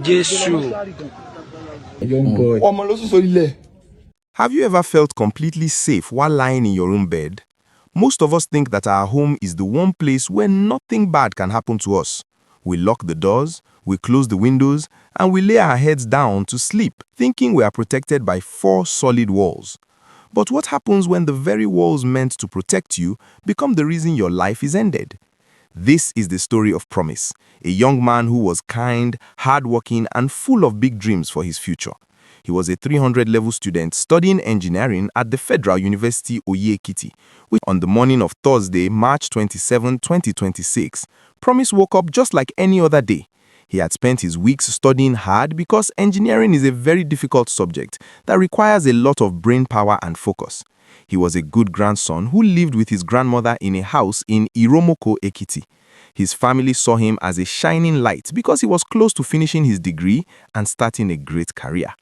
Jésù. Young boy. Have you ever felt completely safe while lying in your own bed? Most of us think that our home is the one place where nothing bad can happen to us. We lock the doors, we close the windows, and we lay our heads down to sleep, thinking we are protected by 4 solid walls. But what happens when the very walls meant to protect you become the reason your life is ended? This is the story of Promise, a young man who was kind, hardworking, and full of big dreams for his future. He was a 300-level student studying engineering at the Federal University Oye-Ekiti, which on the morning of Thursday, March 27, 2026, Promise woke up just like any other day. He had spent his weeks studying hard because engineering is a very difficult subject that requires a lot of brain power and focus. He was a good grandson who lived with his grandmother in a house in Iromoko-Ekiti. His family saw him as a shining light because he was close to finishing his degree and starting a great career.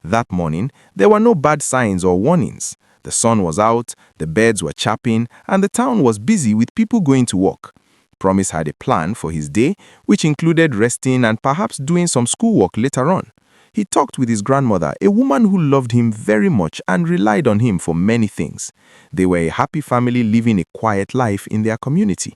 That morning, there were no bad signs or warnings. The sun was out, the birds were chirping, and the town was busy with people going to work. Promise had a plan for his day, which included resting and perhaps doing some schoolwork later on. He talked with his grandmother, a woman who loved him very much and relied on him for many things. They were a happy family living a quiet life in their community.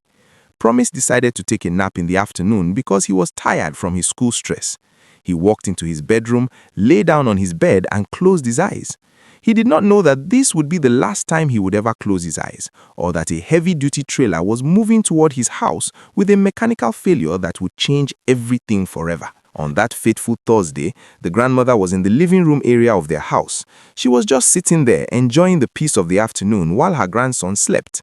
Promise decided to take a nap in the afternoon because he was tired from his school stress. He walked into his bedroom, lay down on his bed, and closed his eyes. He did not know that this would be the last time he would ever close his eyes, or that a heavy-duty trailer was moving toward his house with a mechanical failure that would change everything forever. On that fateful Thursday, the grandmother was in the living room area of their house. She was just sitting there enjoying the peace of the afternoon while her grandson slept.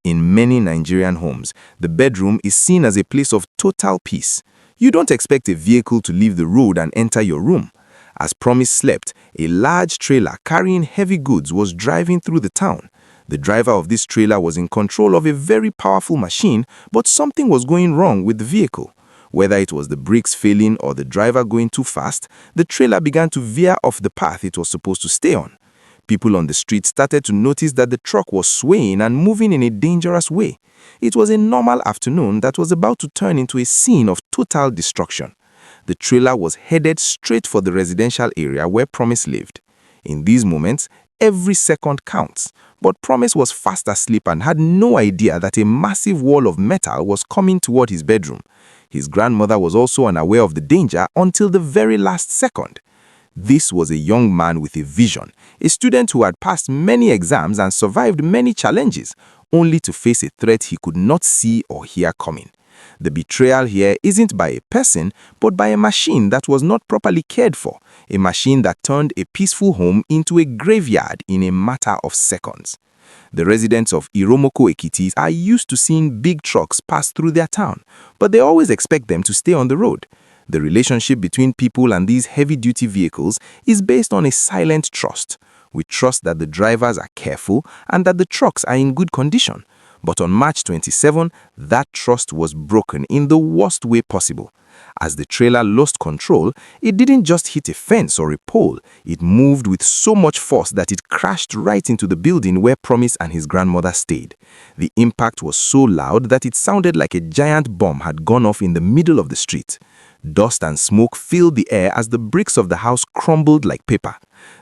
In many Nigerian homes, the bedroom is seen as a place of total peace. You don't expect a vehicle to leave the road and enter your room. As Promise slept, a large trailer carrying heavy goods was driving through the town. The driver of this trailer was in control of a very powerful machine, but something was going wrong with the vehicle. Whether it was the brakes failing or the driver going too fast, the trailer began to veer off the path it was supposed to stay on. People on the street started to notice that the truck was swaying and moving in a dangerous way. It was a normal afternoon that was about to turn into a scene of total destruction. The trailer was headed straight for the residential area where Promise lived. In these moments, every second counts, but Promise was fast asleep and had no idea that a massive wall of metal was coming toward his bedroom. His grandmother was also unaware of the danger until the very last second. This was a young man with a vision, a student who had passed many exams and survived many challenges, only to face a threat he could not see or hear coming. The betrayal here isn't by a person, but by a machine that was not properly cared for, a machine that turned a peaceful home into a graveyard in a matter of seconds. The residents of Iromoko-Ekiti are used to seeing big trucks pass through their town, but they always expect them to stay on the road. The relationship between people and these heavy-duty vehicles is based on a silent trust. We trust that the drivers are careful and that the trucks are in good condition. But on March 27, that trust was broken in the worst way possible. As the trailer lost control, it didn't just hit a fence or a pole. It moved with so much force that it crashed right into the building where Promise and his grandmother stayed. The impact was so loud that it sounded like a giant bomb had gone off in the middle of the street. Dust and smoke filled the air as the bricks of the house crumbled like paper.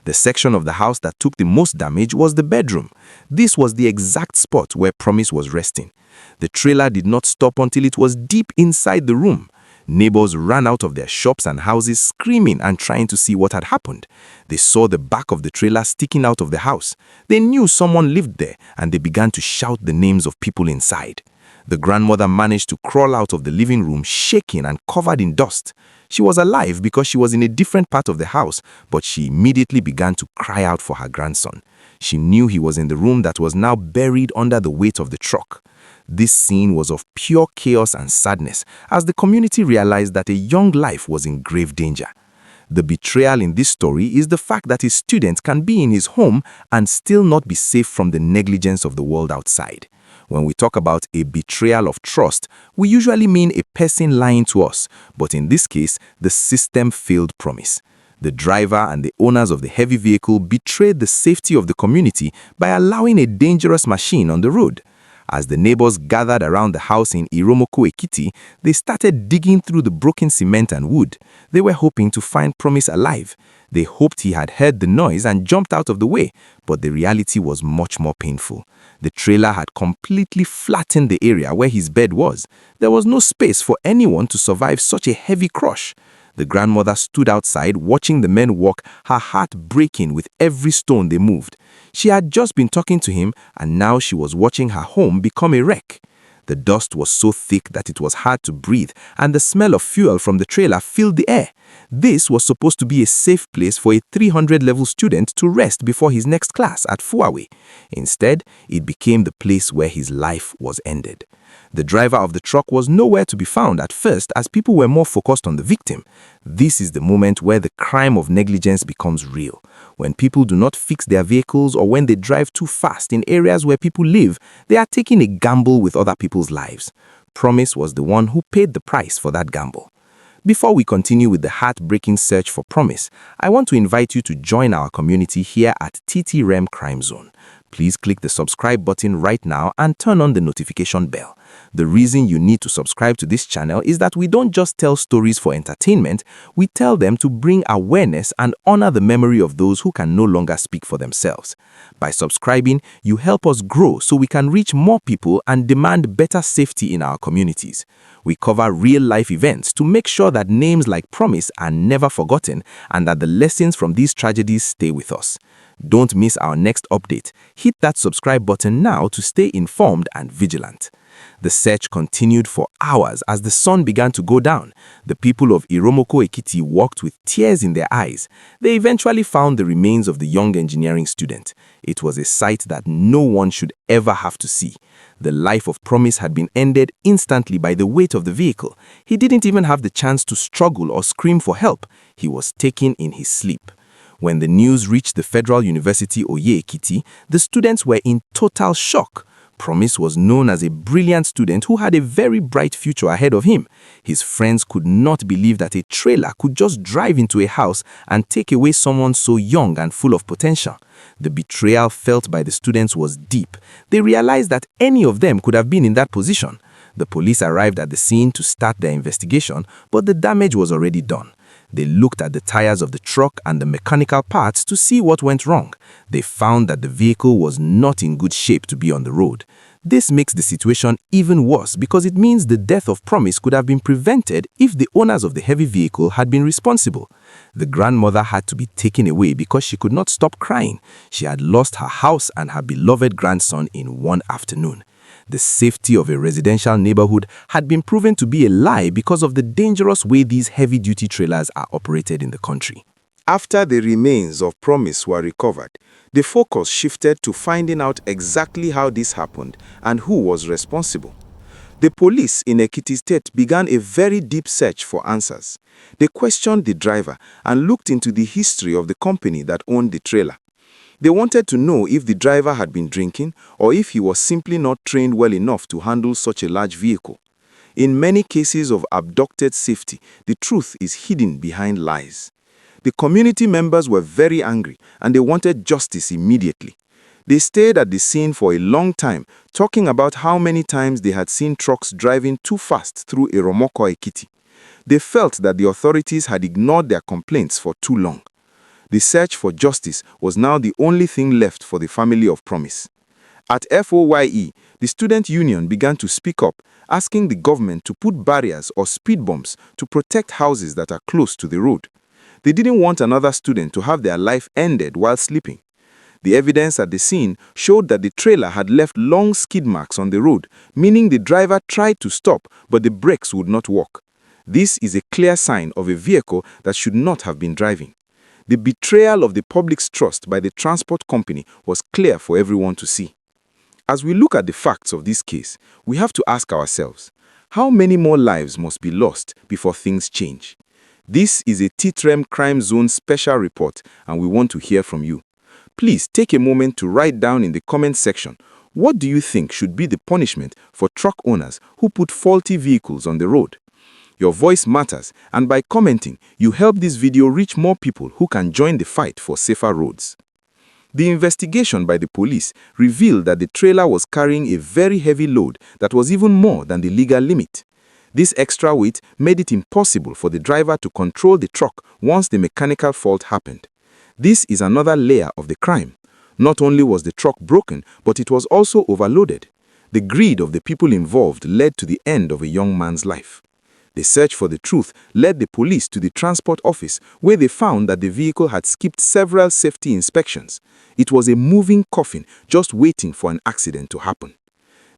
The section of the house that took the most damage was the bedroom. This was the exact spot where Promise was resting. The trailer did not stop until it was deep inside the room. Neighbors ran out of their shops and houses screaming and trying to see what had happened. They saw the back of the trailer sticking out of the house. They knew someone lived there and they began to shout the names of people inside. The grandmother managed to crawl out of the living room shaking and covered in dust. She was alive because she was in a different part of the house, but she immediately began to cry out for her grandson. She knew he was in the room that was now buried under the weight of the truck. This scene was of pure chaos and sadness as the community realized that a young life was in grave danger. The betrayal in this story is the fact that a student can be in his home and still not be safe from the negligence of the world outside. When we talk about a betrayal of trust, we usually mean a person lying to us, but in this case, the system failed Promise. The driver and the owners of the heavy vehicle betrayed the safety of the community by allowing a dangerous machine on the road. As the neighbors gathered around the house in Iromoko-Ekiti, they started digging through the broken cement and wood. They were hoping to find Promise alive. They hoped he had heard the noise and jumped out of the way, but the reality was much more painful. The trailer had completely flattened the area where his bed was. There was no space for anyone to survive such a heavy crush. The grandmother stood outside watching the men walk, her heart breaking with every stone they moved. She had just been talking to him, and now she was watching her home become a wreck. The dust was so thick that it was hard to breathe, and the smell of fuel from the trailer filled the air. This was supposed to be a safe place for a 300-level student to rest before his next class at FUOYE. Instead, it became the place where his life was ended. The driver of the truck was nowhere to be found at first as people were more focused on the victim. This is the moment where the crime of negligence becomes real. When people do not fix their vehicles or when they drive too fast in areas where people live, they are taking a gamble with other people's lives. Promise was the one who paid the price for that gamble. Before we continue with the heartbreaking search for Promise, I want to invite you to join our community here at Trem Crime Zone. Please click the subscribe button right now and turn on the notification bell. The reason you need to subscribe to this channel is that we don't just tell stories for entertainment, we tell them to bring awareness and honor the memory of those who can no longer speak for themselves. By subscribing, you help us grow so we can reach more people and demand better safety in our communities. We cover real-life events to make sure that names like Promise are never forgotten and that the lessons from these tragedies stay with us. Don't miss our next update. Hit that subscribe button now to stay informed and vigilant. The search continued for hours as the sun began to go down. The people of Iromoko-Ekiti walked with tears in their eyes. They eventually found the remains of the young engineering student. It was a sight that no one should ever have to see. The life of Promise had been ended instantly by the weight of the vehicle. He didn't even have the chance to struggle or scream for help. He was taken in his sleep. When the news reached the Federal University Oye-Ekiti, the students were in total shock. Promise was known as a brilliant student who had a very bright future ahead of him. His friends could not believe that a trailer could just drive into a house and take away someone so young and full of potential. The betrayal felt by the students was deep. They realized that any of them could have been in that position. The police arrived at the scene to start their investigation, but the damage was already done. They looked at the tires of the truck and the mechanical parts to see what went wrong. They found that the vehicle was not in good shape to be on the road. This makes the situation even worse because it means the death of Promise could have been prevented if the owners of the heavy vehicle had been responsible. The grandmother had to be taken away because she could not stop crying. She had lost her house and her beloved grandson in one afternoon. The safety of a residential neighborhood had been proven to be a lie because of the dangerous way these heavy-duty trailers are operated in the country. After the remains of Promise were recovered, the focus shifted to finding out exactly how this happened and who was responsible. The police in Ekiti State began a very deep search for answers. They questioned the driver and looked into the history of the company that owned the trailer. They wanted to know if the driver had been drinking or if he was simply not trained well enough to handle such a large vehicle. In many cases of abducted safety, the truth is hidden behind lies. The community members were very angry and they wanted justice immediately. They stayed at the scene for a long time, talking about how many times they had seen trucks driving too fast through Iromoko-Ekiti. They felt that the authorities had ignored their complaints for too long. The search for justice was now the only thing left for the family of Promise. At FUOYE, the student union began to speak up, asking the government to put barriers or speed bumps to protect houses that are close to the road. They didn't want another student to have their life ended while sleeping. The evidence at the scene showed that the trailer had left long skid marks on the road, meaning the driver tried to stop, but the brakes would not work. This is a clear sign of a vehicle that should not have been driving. The betrayal of the public's trust by the transport company was clear for everyone to see. As we look at the facts of this case, we have to ask ourselves, how many more lives must be lost before things change? This is a Trem Crime Zone special report and we want to hear from you. Please take a moment to write down in the comment section, what do you think should be the punishment for truck owners who put faulty vehicles on the road? Your voice matters, and by commenting, you help this video reach more people who can join the fight for safer roads. The investigation by the police revealed that the trailer was carrying a very heavy load that was even more than the legal limit. This extra weight made it impossible for the driver to control the truck once the mechanical fault happened. This is another layer of the crime. Not only was the truck broken, but it was also overloaded. The greed of the people involved led to the end of a young man's life. The search for the truth led the police to the transport office, where they found that the vehicle had skipped several safety inspections. It was a moving coffin just waiting for an accident to happen.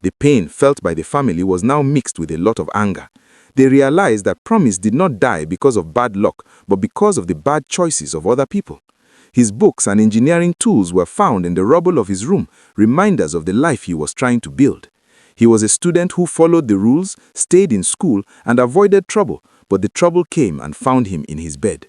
The pain felt by the family was now mixed with a lot of anger. They realized that Promise did not die because of bad luck, but because of the bad choices of other people. His books and engineering tools were found in the rubble of his room, reminders of the life he was trying to build. He was a student who followed the rules, stayed in school, and avoided trouble, but the trouble came and found him in his bed.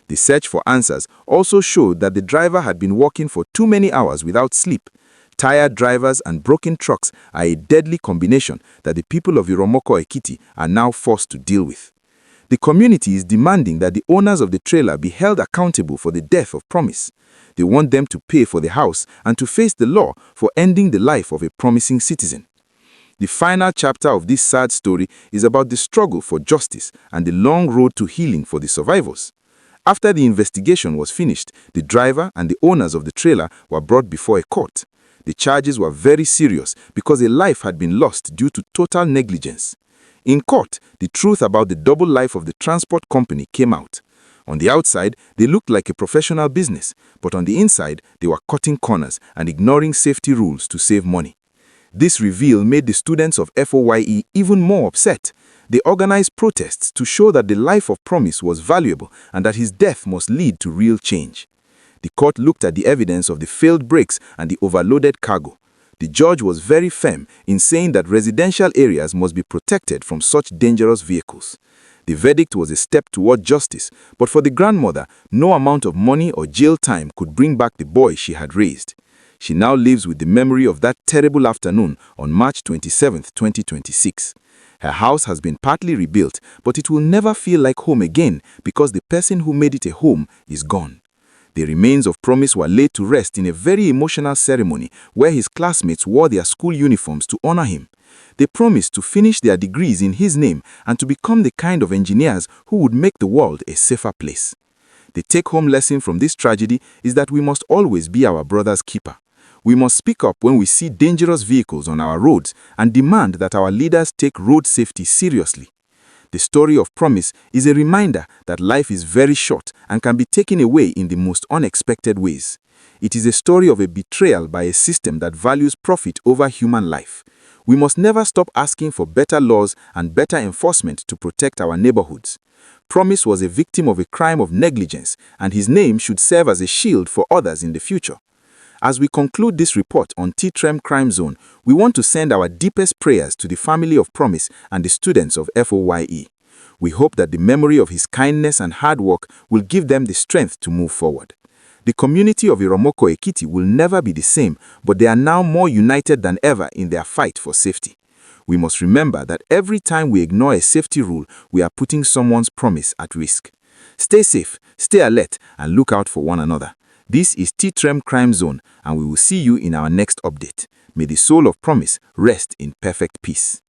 The search for answers also showed that the driver had been working for too many hours without sleep. Tired drivers and broken trucks are a deadly combination that the people of Iromoko-Ekiti are now forced to deal with. The community is demanding that the owners of the trailer be held accountable for the death of Promise. They want them to pay for the house and to face the law for ending the life of a promising citizen. The final chapter of this sad story is about the struggle for justice and the long road to healing for the survivors. After the investigation was finished, the driver and the owners of the trailer were brought before a court. The charges were very serious because a life had been lost due to total negligence. In court, the truth about the double life of the transport company came out. On the outside, they looked like a professional business, but on the inside, they were cutting corners and ignoring safety rules to save money. This reveal made the students of FUOYE even more upset. They organized protests to show that the life of Promise was valuable and that his death must lead to real change. The court looked at the evidence of the failed brakes and the overloaded cargo. The judge was very firm in saying that residential areas must be protected from such dangerous vehicles. The verdict was a step toward justice, but for the grandmother, no amount of money or jail time could bring back the boy she had raised. She now lives with the memory of that terrible afternoon on March 27, 2026. Her house has been partly rebuilt, but it will never feel like home again because the person who made it a home is gone. The remains of Promise were laid to rest in a very emotional ceremony where his classmates wore their school uniforms to honor him. They promised to finish their degrees in his name and to become the kind of engineers who would make the world a safer place. The take-home lesson from this tragedy is that we must always be our brother's keeper. We must speak up when we see dangerous vehicles on our roads and demand that our leaders take road safety seriously. The story of Promise is a reminder that life is very short and can be taken away in the most unexpected ways. It is a story of a betrayal by a system that values profit over human life. We must never stop asking for better laws and better enforcement to protect our neighborhoods. Promise was a victim of a crime of negligence, and his name should serve as a shield for others in the future. As we conclude this report on Trem Crime Zone, we want to send our deepest prayers to the family of Promise and the students of FUOYE. We hope that the memory of his kindness and hard work will give them the strength to move forward. The community of Iromoko-Ekiti will never be the same, but they are now more united than ever in their fight for safety. We must remember that every time we ignore a safety rule, we are putting someone's promise at risk. Stay safe, stay alert, and look out for one another. This is Trem Crime Zone, and we will see you in our next update. May the soul of Promise rest in perfect peace.